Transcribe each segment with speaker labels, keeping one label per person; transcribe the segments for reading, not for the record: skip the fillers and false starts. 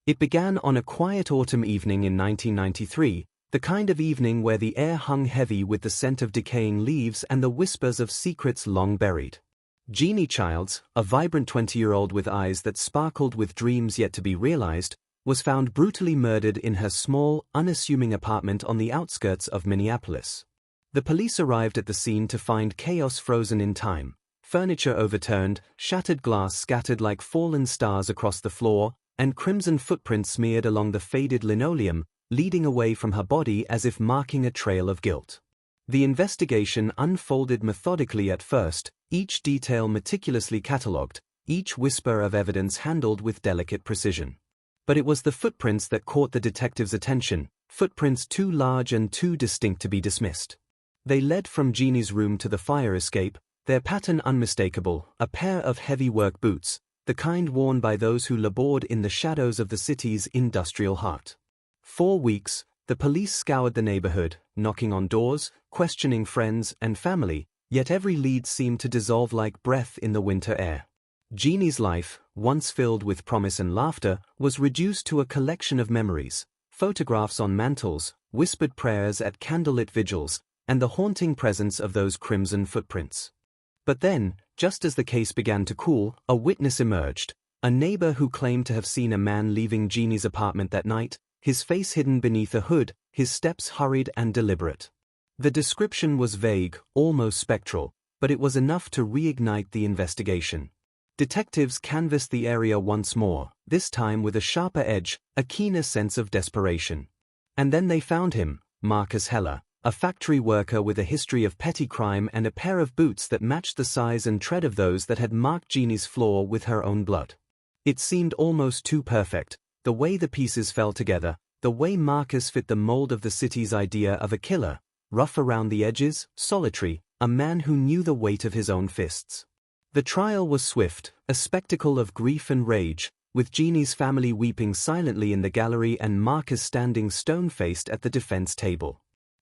Speaker 1: It began on a quiet autumn evening in 1993, the kind of evening where the air hung heavy with the scent of decaying leaves and the whispers of secrets long buried. Jeanie Childs, a vibrant 20-year-old with eyes that sparkled with dreams yet to be realized, was found brutally murdered in her small, unassuming apartment on the outskirts of Minneapolis. The police arrived at the scene to find chaos frozen in time, furniture overturned, shattered glass scattered like fallen stars across the floor, and crimson footprints smeared along the faded linoleum, leading away from her body as if marking a trail of guilt. The investigation unfolded methodically at first, each detail meticulously catalogued, each whisper of evidence handled with delicate precision. But it was the footprints that caught the detective's attention, footprints too large and too distinct to be dismissed. They led from Jeanie's room to the fire escape, their pattern unmistakable, a pair of heavy work boots, the kind worn by those who labored in the shadows of the city's industrial heart. 4 weeks, the police scoured the neighborhood, knocking on doors, questioning friends and family, yet every lead seemed to dissolve like breath in the winter air. Jeanie's life, once filled with promise and laughter, was reduced to a collection of memories, photographs on mantels, whispered prayers at candlelit vigils, and the haunting presence of those crimson footprints. But then, just as the case began to cool, a witness emerged, a neighbor who claimed to have seen a man leaving Jeanie's apartment that night, his face hidden beneath a hood, his steps hurried and deliberate. The description was vague, almost spectral, but it was enough to reignite the investigation. Detectives canvassed the area once more, this time with a sharper edge, a keener sense of desperation. And then they found him, Marcus Heller, a factory worker with a history of petty crime and a pair of boots that matched the size and tread of those that had marked Jeanie's floor with her own blood. It seemed almost too perfect, the way the pieces fell together, the way Marcus fit the mold of the city's idea of a killer, rough around the edges, solitary, a man who knew the weight of his own fists. The trial was swift, a spectacle of grief and rage, with Jeanie's family weeping silently in the gallery and Marcus standing stone-faced at the defense table.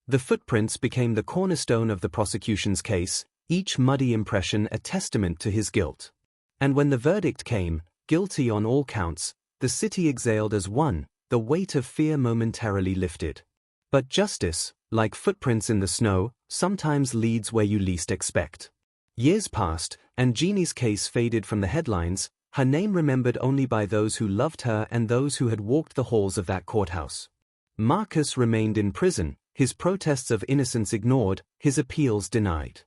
Speaker 1: The footprints became the cornerstone of the prosecution's case, each muddy impression a testament to his guilt. And when the verdict came, guilty on all counts, the city exhaled as one, the weight of fear momentarily lifted. But justice, like footprints in the snow, sometimes leads where you least expect. Years passed, and Jeanie's case faded from the headlines, her name remembered only by those who loved her and those who had walked the halls of that courthouse. Marcus remained in prison, his protests of innocence ignored, his appeals denied.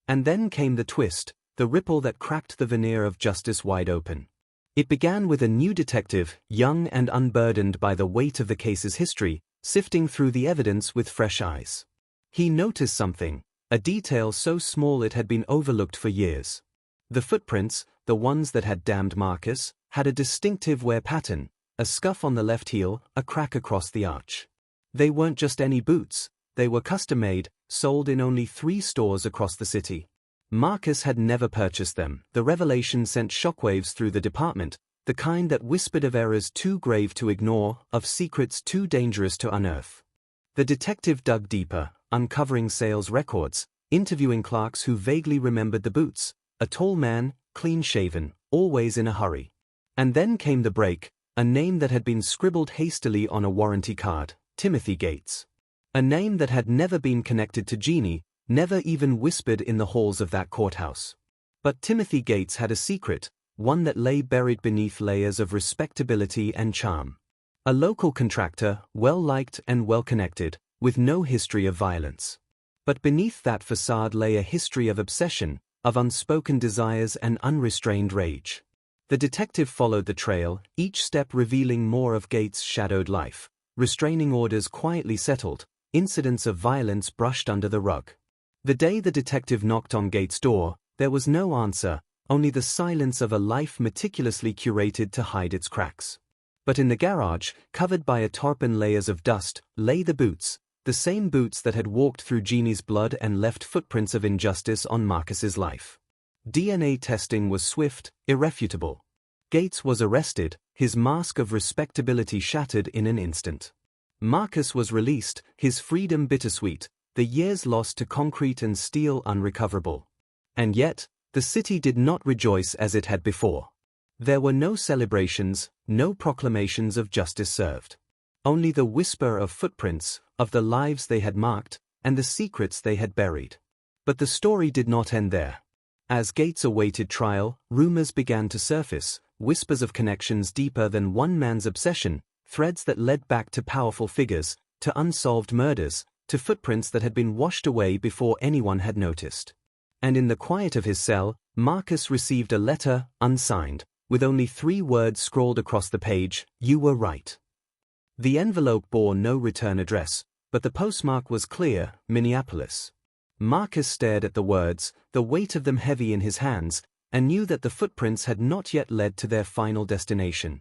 Speaker 1: And then came the twist, the ripple that cracked the veneer of justice wide open. It began with a new detective, young and unburdened by the weight of the case's history, sifting through the evidence with fresh eyes. He noticed something, a detail so small it had been overlooked for years. The footprints, the ones that had damned Marcus, had a distinctive wear pattern, a scuff on the left heel, a crack across the arch. They weren't just any boots, they were custom-made, sold in only 3 stores across the city. Marcus had never purchased them. The revelation sent shockwaves through the department, the kind that whispered of errors too grave to ignore, of secrets too dangerous to unearth. The detective dug deeper, uncovering sales records, interviewing clerks who vaguely remembered the boots, a tall man, clean-shaven, always in a hurry. And then came the break, a name that had been scribbled hastily on a warranty card, Timothy Gates. A name that had never been connected to Jeanie, never even whispered in the halls of that courthouse. But Timothy Gates had a secret, one that lay buried beneath layers of respectability and charm. A local contractor, well-liked and well-connected, with no history of violence. But beneath that facade lay a history of obsession, of unspoken desires and unrestrained rage. The detective followed the trail, each step revealing more of Gates' shadowed life, restraining orders quietly settled, incidents of violence brushed under the rug. The day the detective knocked on Gates' door, there was no answer, only the silence of a life meticulously curated to hide its cracks. But in the garage, covered by a tarpaulin layers of dust, lay the boots, the same boots that had walked through Jeanie's blood and left footprints of injustice on Marcus's life. DNA testing was swift, irrefutable. Gates was arrested, his mask of respectability shattered in an instant. Marcus was released, his freedom bittersweet, the years lost to concrete and steel unrecoverable. And yet, the city did not rejoice as it had before. There were no celebrations, no proclamations of justice served. Only the whisper of footprints, of the lives they had marked, and the secrets they had buried. But the story did not end there. As Gates awaited trial, rumors began to surface, whispers of connections deeper than one man's obsession, threads that led back to powerful figures, to unsolved murders, to footprints that had been washed away before anyone had noticed. And in the quiet of his cell, Marcus received a letter, unsigned, with only 3 words scrawled across the page: "You were right." The envelope bore no return address, but the postmark was clear: Minneapolis. Marcus stared at the words, the weight of them heavy in his hands, and knew that the footprints had not yet led to their final destination.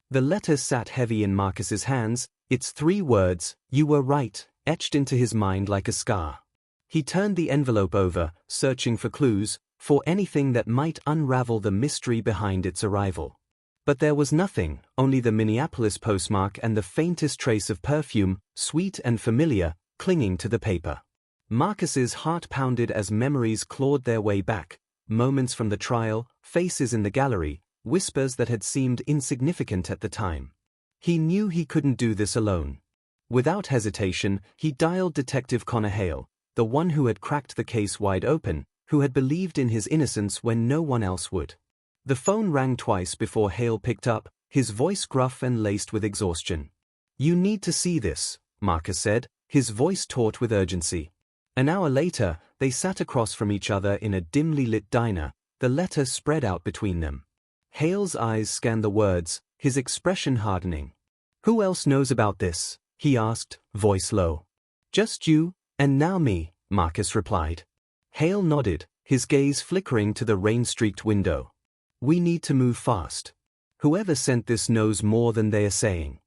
Speaker 1: The letter sat heavy in Marcus's hands, its 3 words, "You were right," etched into his mind like a scar. He turned the envelope over, searching for clues, for anything that might unravel the mystery behind its arrival. But there was nothing, only the Minneapolis postmark and the faintest trace of perfume, sweet and familiar, clinging to the paper. Marcus's heart pounded as memories clawed their way back, moments from the trial, faces in the gallery, whispers that had seemed insignificant at the time. He knew he couldn't do this alone. Without hesitation, he dialed Detective Connor Hale, the one who had cracked the case wide open, who had believed in his innocence when no one else would. The phone rang twice before Hale picked up, his voice gruff and laced with exhaustion. "You need to see this," Marcus said, his voice taut with urgency. An hour later, they sat across from each other in a dimly lit diner, the letter spread out between them. Hale's eyes scanned the words, his expression hardening. "Who else knows about this?" he asked, voice low. "Just you, and now me," Marcus replied. Hale nodded, his gaze flickering to the rain-streaked window. "We need to move fast. Whoever sent this knows more than they are saying."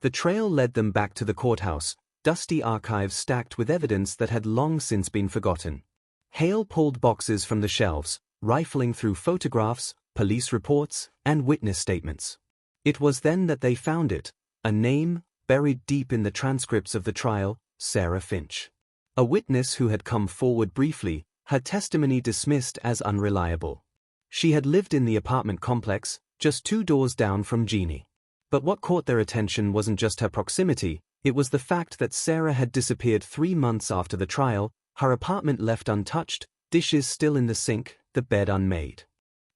Speaker 1: The trail led them back to the courthouse, dusty archives stacked with evidence that had long since been forgotten. Hale pulled boxes from the shelves, rifling through photographs, police reports, and witness statements. It was then that they found it, a name, buried deep in the transcripts of the trial: Sarah Finch. A witness who had come forward briefly, her testimony dismissed as unreliable. She had lived in the apartment complex, just 2 doors down from Jeanie. But what caught their attention wasn't just her proximity, it was the fact that Sarah had disappeared 3 months after the trial, her apartment left untouched, dishes still in the sink, the bed unmade.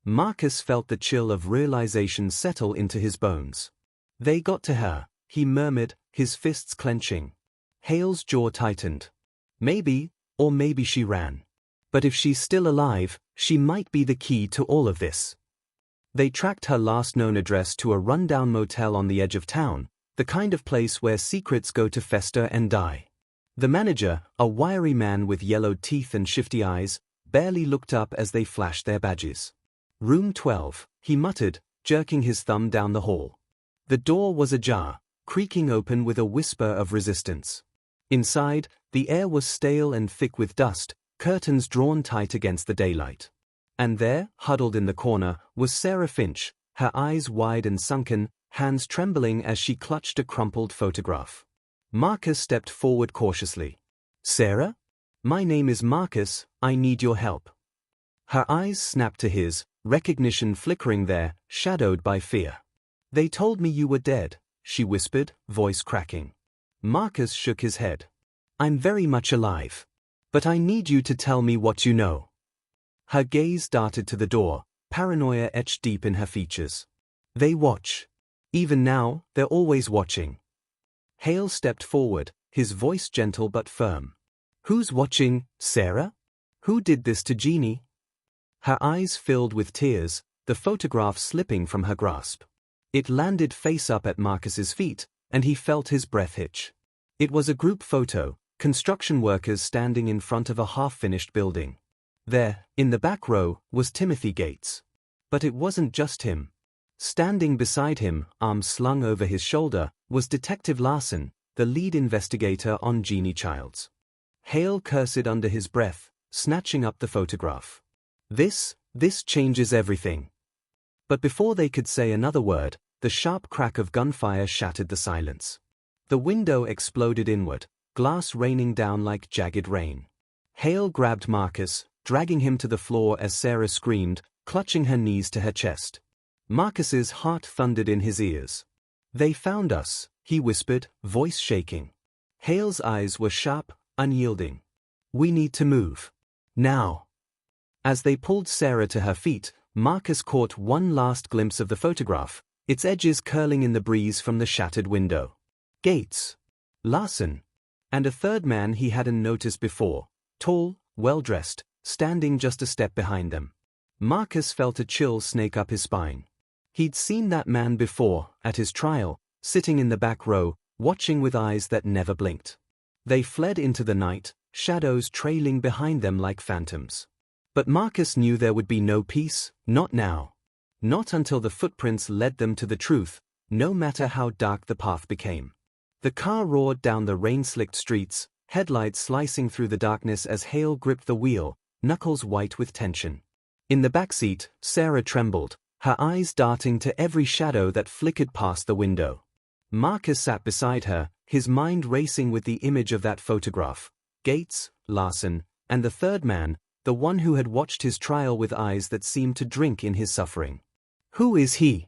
Speaker 1: Marcus felt the chill of realization settle into his bones. "They got to her," he murmured, his fists clenching. Hale's jaw tightened. "Maybe, or maybe she ran. But if she's still alive, she might be the key to all of this." They tracked her last known address to a rundown motel on the edge of town, the kind of place where secrets go to fester and die. The manager, a wiry man with yellowed teeth and shifty eyes, barely looked up as they flashed their badges. "Room 12, he muttered, jerking his thumb down the hall. The door was ajar, creaking open with a whisper of resistance. Inside, the air was stale and thick with dust, curtains drawn tight against the daylight. And there, huddled in the corner, was Sarah Finch, her eyes wide and sunken, hands trembling as she clutched a crumpled photograph. Marcus stepped forward cautiously. "Sarah? My name is Marcus, I need your help." Her eyes snapped to his, recognition flickering there, shadowed by fear. "They told me you were dead," she whispered, voice cracking. Marcus shook his head. "I'm very much alive. But I need you to tell me what you know." Her gaze darted to the door, paranoia etched deep in her features. "They watch. Even now, they're always watching." Hale stepped forward, his voice gentle but firm. "Who's watching, Sarah? Who did this to Jeanie?" Her eyes filled with tears, the photograph slipping from her grasp. It landed face up at Marcus's feet, and he felt his breath hitch. It was a group photo, construction workers standing in front of a half-finished building. There, in the back row, was Timothy Gates. But it wasn't just him. Standing beside him, arms slung over his shoulder, was Detective Larson, the lead investigator on Jeanie Childs. Hale cursed under his breath, snatching up the photograph. This changes everything." But before they could say another word, the sharp crack of gunfire shattered the silence. The window exploded inward, glass raining down like jagged rain. Hale grabbed Marcus, dragging him to the floor as Sarah screamed, clutching her knees to her chest. Marcus's heart thundered in his ears. They found us, he whispered, voice shaking. Hale's eyes were sharp, unyielding. We need to move. Now. As they pulled Sarah to her feet, Marcus caught one last glimpse of the photograph, its edges curling in the breeze from the shattered window. Gates. Larson. And a third man he hadn't noticed before, tall, well-dressed, standing just a step behind them. Marcus felt a chill snake up his spine. He'd seen that man before, at his trial, sitting in the back row, watching with eyes that never blinked. They fled into the night, shadows trailing behind them like phantoms. But Marcus knew there would be no peace, not now. Not until the footprints led them to the truth, no matter how dark the path became. The car roared down the rain-slicked streets, headlights slicing through the darkness as Hale gripped the wheel, knuckles white with tension. In the backseat, Sarah trembled, her eyes darting to every shadow that flickered past the window. Marcus sat beside her, his mind racing with the image of that photograph. Gates, Larson, and the third man, the one who had watched his trial with eyes that seemed to drink in his suffering. Who is he?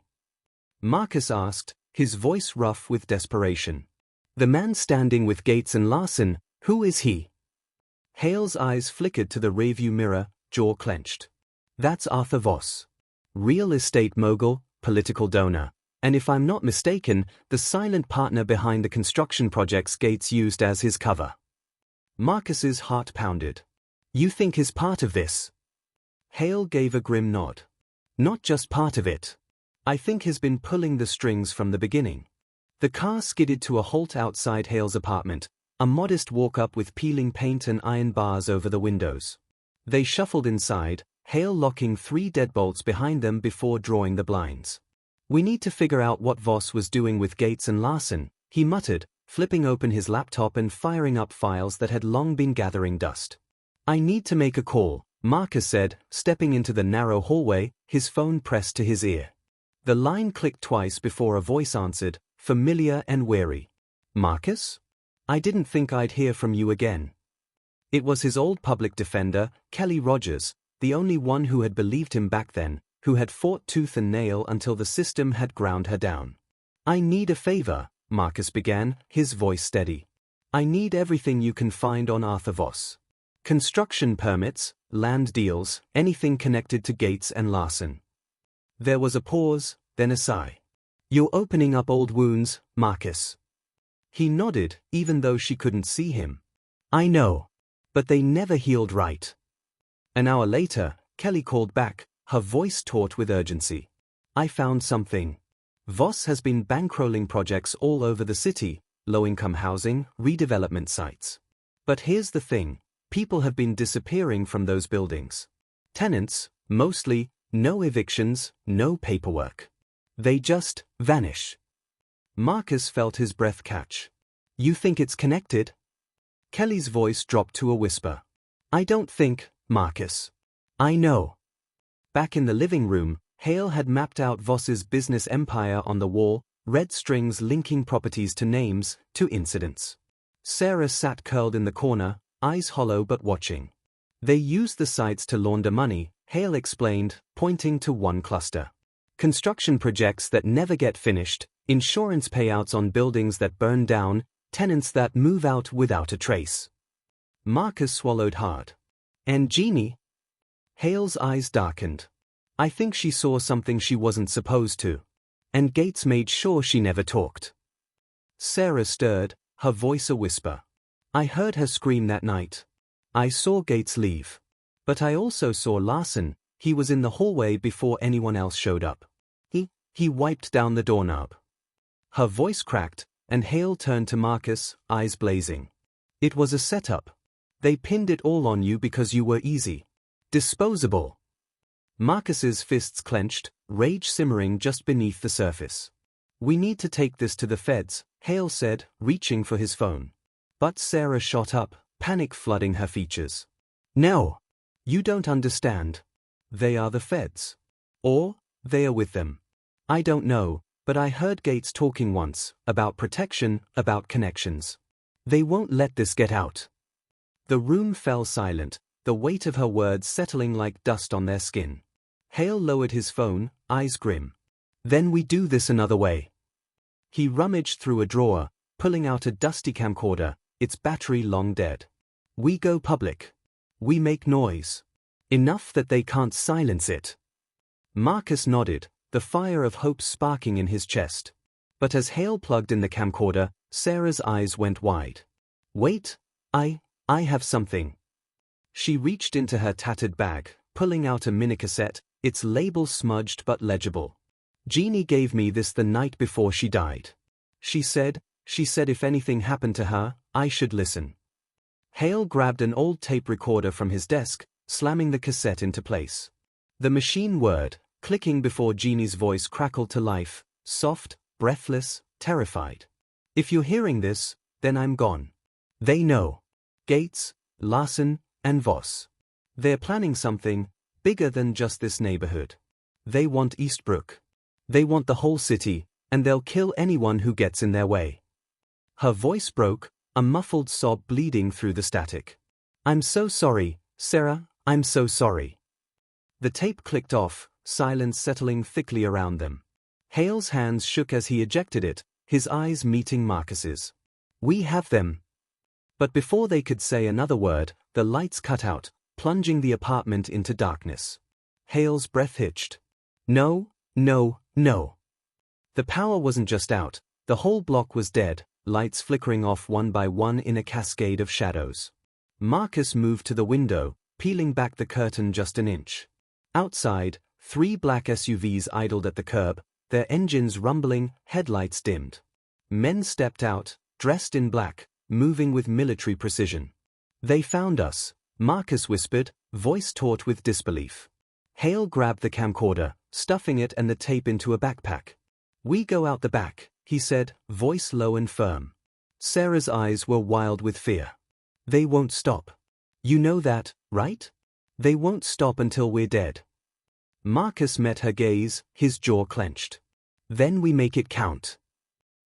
Speaker 1: Marcus asked, his voice rough with desperation. The man standing with Gates and Larson, who is he? Hale's eyes flickered to the rearview mirror, jaw clenched. That's Arthur Voss. Real estate mogul, political donor, and if I'm not mistaken, the silent partner behind the construction projects Gates used as his cover. Marcus's heart pounded. You think he's part of this? Hale gave a grim nod. Not just part of it. I think he's been pulling the strings from the beginning. The car skidded to a halt outside Hale's apartment, a modest walk-up with peeling paint and iron bars over the windows. They shuffled inside, Hale locking 3 deadbolts behind them before drawing the blinds. We need to figure out what Voss was doing with Gates and Larson, he muttered, flipping open his laptop and firing up files that had long been gathering dust. I need to make a call, Marcus said, stepping into the narrow hallway, his phone pressed to his ear. The line clicked twice before a voice answered, familiar and weary. Marcus? I didn't think I'd hear from you again. It was his old public defender, Kelly Rogers, the only one who had believed him back then, who had fought tooth and nail until the system had ground her down. I need a favor, Marcus began, his voice steady. I need everything you can find on Arthur Voss. Construction permits, land deals, anything connected to Gates and Larson. There was a pause, then a sigh. You're opening up old wounds, Marcus. He nodded, even though she couldn't see him. I know. But they never healed right. An hour later, Kelly called back, her voice taut with urgency. I found something. Voss has been bankrolling projects all over the city, low-income housing, redevelopment sites. But here's the thing, people have been disappearing from those buildings. Tenants, mostly, no evictions, no paperwork. They just vanish. Marcus felt his breath catch. You think it's connected? Kelly's voice dropped to a whisper. I don't think, Marcus. I know. Back in the living room, Hale had mapped out Voss's business empire on the wall, red strings linking properties to names, to incidents. Sarah sat curled in the corner, eyes hollow but watching. They used the sites to launder money, Hale explained, pointing to one cluster. Construction projects that never get finished, insurance payouts on buildings that burn down, tenants that move out without a trace. Marcus swallowed hard. And Jeanie? Hale's eyes darkened. I think she saw something she wasn't supposed to. And Gates made sure she never talked. Sarah stirred, her voice a whisper. I heard her scream that night. I saw Gates leave. But I also saw Larson, he was in the hallway before anyone else showed up. He wiped down the doorknob. Her voice cracked, and Hale turned to Marcus, eyes blazing. It was a setup. They pinned it all on you because you were easy. Disposable. Marcus's fists clenched, rage simmering just beneath the surface. We need to take this to the feds, Hale said, reaching for his phone. But Sarah shot up, panic flooding her features. No. You don't understand. They are the feds. Or, they are with them. I don't know, but I heard Gates talking once, about protection, about connections. They won't let this get out. The room fell silent, the weight of her words settling like dust on their skin. Hale lowered his phone, eyes grim. Then we do this another way. He rummaged through a drawer, pulling out a dusty camcorder, its battery long dead. We go public. We make noise. Enough that they can't silence it. Marcus nodded, the fire of hope sparking in his chest. But as Hale plugged in the camcorder, Sarah's eyes went wide. Wait, I have something. She reached into her tattered bag, pulling out a minicassette, its label smudged but legible. Jeanie gave me this the night before she died. She said if anything happened to her, I should listen. Hale grabbed an old tape recorder from his desk, slamming the cassette into place. The machine whirred, clicking before Jeanie's voice crackled to life, soft, breathless, terrified. If you're hearing this, then I'm gone. They know. Gates, Larson, and Voss. They're planning something bigger than just this neighborhood. They want Eastbrook. They want the whole city, and they'll kill anyone who gets in their way. Her voice broke, a muffled sob bleeding through the static. I'm so sorry, Sarah, I'm so sorry. The tape clicked off, silence settling thickly around them. Hale's hands shook as he ejected it, his eyes meeting Marcus's. We have them. But before they could say another word, the lights cut out, plunging the apartment into darkness. Hale's breath hitched. No, no, no. The power wasn't just out, the whole block was dead, lights flickering off one by one in a cascade of shadows. Marcus moved to the window, peeling back the curtain just an inch. Outside, 3 black SUVs idled at the curb, their engines rumbling, headlights dimmed. Men stepped out, dressed in black, moving with military precision. They found us, Marcus whispered, voice taut with disbelief. Hale grabbed the camcorder, stuffing it and the tape into a backpack. We go out the back, he said, voice low and firm. Sarah's eyes were wild with fear. They won't stop. You know that, right? They won't stop until we're dead. Marcus met her gaze, his jaw clenched. Then we make it count.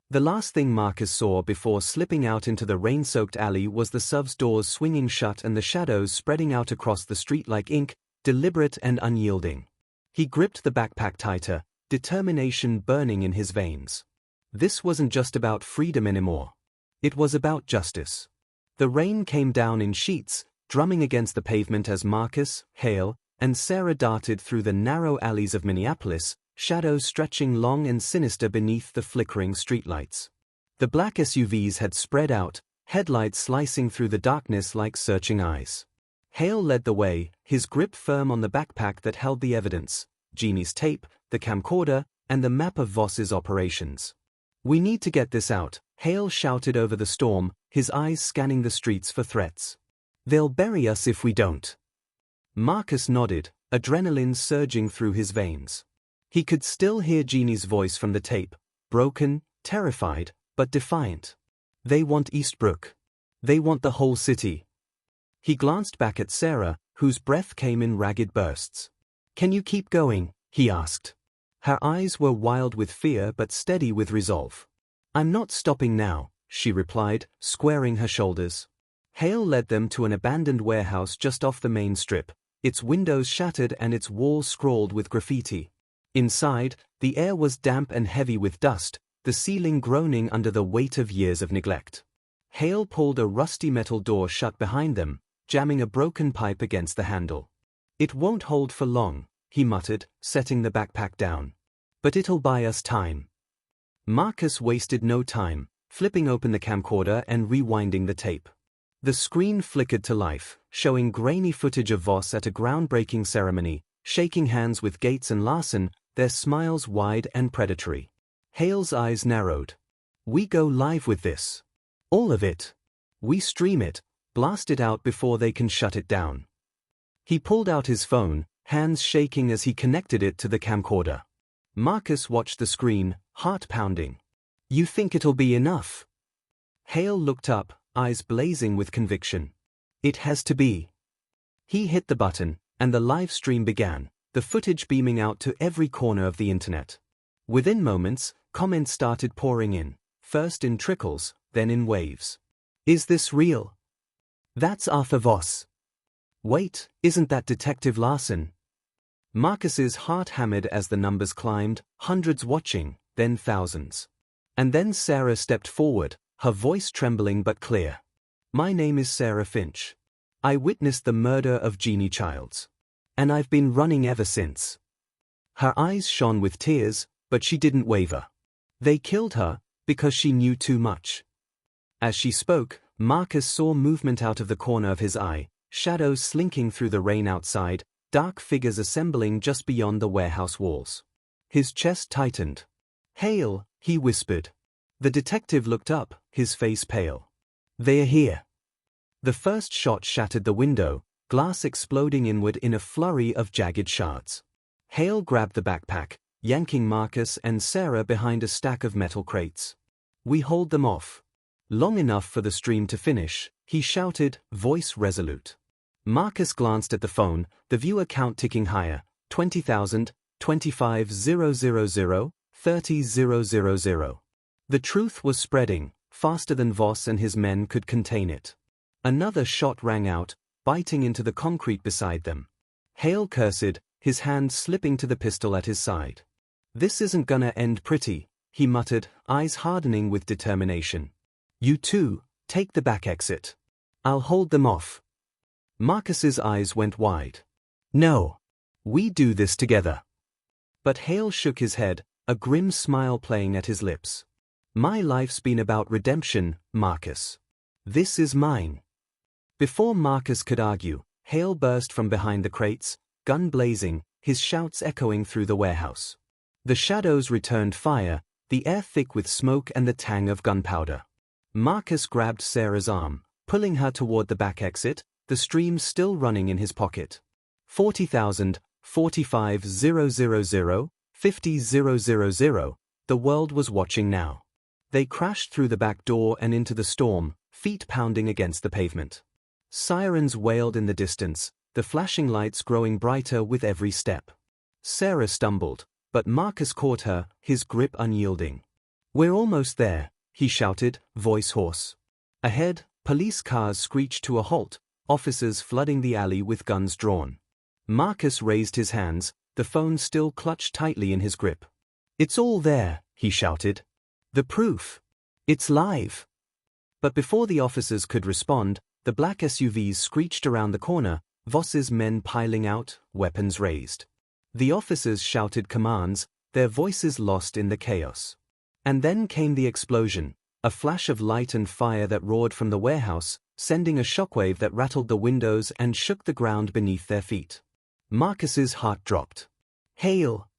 Speaker 1: The last thing Marcus saw before slipping out into the rain-soaked alley was the SUV's doors swinging shut and the shadows spreading out across the street like ink, deliberate and unyielding. He gripped the backpack tighter, determination burning in his veins. This wasn't just about freedom anymore. It was about justice. The rain came down in sheets, drumming against the pavement as Marcus, Hale, and Sarah darted through the narrow alleys of Minneapolis, shadows stretching long and sinister beneath the flickering streetlights. The black SUVs had spread out, headlights slicing through the darkness like searching eyes. Hale led the way, his grip firm on the backpack that held the evidence, Jeanie's tape, the camcorder, and the map of Voss's operations. We need to get this out, Hale shouted over the storm, his eyes scanning the streets for threats. They'll bury us if we don't. Marcus nodded, adrenaline surging through his veins. He could still hear Jeanie's voice from the tape, broken, terrified, but defiant. They want Eastbrook. They want the whole city. He glanced back at Sarah, whose breath came in ragged bursts. Can you keep going? He asked. Her eyes were wild with fear but steady with resolve. I'm not stopping now, she replied, squaring her shoulders. Hale led them to an abandoned warehouse just off the main strip, its windows shattered and its walls scrawled with graffiti. Inside, the air was damp and heavy with dust, the ceiling groaning under the weight of years of neglect. Hale pulled a rusty metal door shut behind them, jamming a broken pipe against the handle. It won't hold for long, he muttered, setting the backpack down. But it'll buy us time. Marcus wasted no time, flipping open the camcorder and rewinding the tape. The screen flickered to life, showing grainy footage of Voss at a groundbreaking ceremony, shaking hands with Gates and Larson, their smiles wide and predatory. Hale's eyes narrowed. We go live with this. All of it. We stream it, blast it out before they can shut it down. He pulled out his phone, hands shaking as he connected it to the camcorder. Marcus watched the screen, heart pounding. You think it'll be enough? Hale looked up, eyes blazing with conviction. It has to be. He hit the button, and the live stream began, the footage beaming out to every corner of the internet. Within moments, comments started pouring in, first in trickles, then in waves. Is this real? That's Arthur Voss. Wait, isn't that Detective Larson? Marcus's heart hammered as the numbers climbed, hundreds watching, then thousands. And then Sarah stepped forward, her voice trembling but clear. "My name is Sarah Finch. I witnessed the murder of Jeanie Childs. And I've been running ever since." Her eyes shone with tears, but she didn't waver. They killed her because she knew too much. As she spoke, Marcus saw movement out of the corner of his eye, shadows slinking through the rain outside, dark figures assembling just beyond the warehouse walls. His chest tightened. "Hale," he whispered. The detective looked up, his face pale. "They're here." The first shot shattered the window, glass exploding inward in a flurry of jagged shards. Hale grabbed the backpack, yanking Marcus and Sarah behind a stack of metal crates. "We hold them off long enough for the stream to finish," he shouted, voice resolute. Marcus glanced at the phone, the viewer count ticking higher, 20,000, 25,000, 30,000. The truth was spreading, faster than Voss and his men could contain it. Another shot rang out, biting into the concrete beside them. Hale cursed, his hand slipping to the pistol at his side. "This isn't gonna end pretty," he muttered, eyes hardening with determination. "You two, take the back exit. I'll hold them off." Marcus's eyes went wide. "No. We do this together." But Hale shook his head, a grim smile playing at his lips. "My life's been about redemption, Marcus. This is mine." Before Marcus could argue, Hale burst from behind the crates, gun blazing, his shouts echoing through the warehouse. The shadows returned fire, the air thick with smoke and the tang of gunpowder. Marcus grabbed Sarah's arm, pulling her toward the back exit, the stream still running in his pocket. 40,000, 45,000, 50,000, the world was watching now. They crashed through the back door and into the storm, feet pounding against the pavement. Sirens wailed in the distance, the flashing lights growing brighter with every step. Sarah stumbled, but Marcus caught her, his grip unyielding. "We're almost there," he shouted, voice hoarse. Ahead, police cars screeched to a halt, officers flooding the alley with guns drawn. Marcus raised his hands, the phone still clutched tightly in his grip. "It's all there," he shouted. "The proof. It's live." But before the officers could respond, the black SUVs screeched around the corner, Voss's men piling out, weapons raised. The officers shouted commands, their voices lost in the chaos. And then came the explosion, a flash of light and fire that roared from the warehouse, sending a shockwave that rattled the windows and shook the ground beneath their feet. Marcus's heart dropped. "Hale!"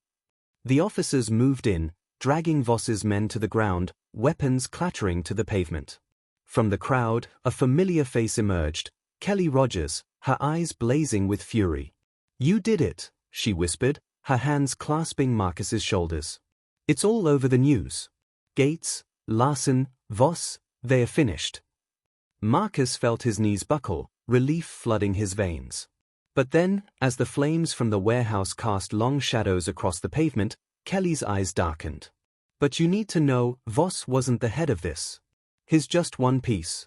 Speaker 1: The officers moved in, dragging Voss's men to the ground, weapons clattering to the pavement. From the crowd, a familiar face emerged, Kelly Rogers, her eyes blazing with fury. "You did it," she whispered, her hands clasping Marcus's shoulders. "It's all over the news. Gates, Larson, Voss, they're finished." Marcus felt his knees buckle, relief flooding his veins. But then, as the flames from the warehouse cast long shadows across the pavement, Kelly's eyes darkened. "But you need to know, Voss wasn't the head of this. He's just one piece.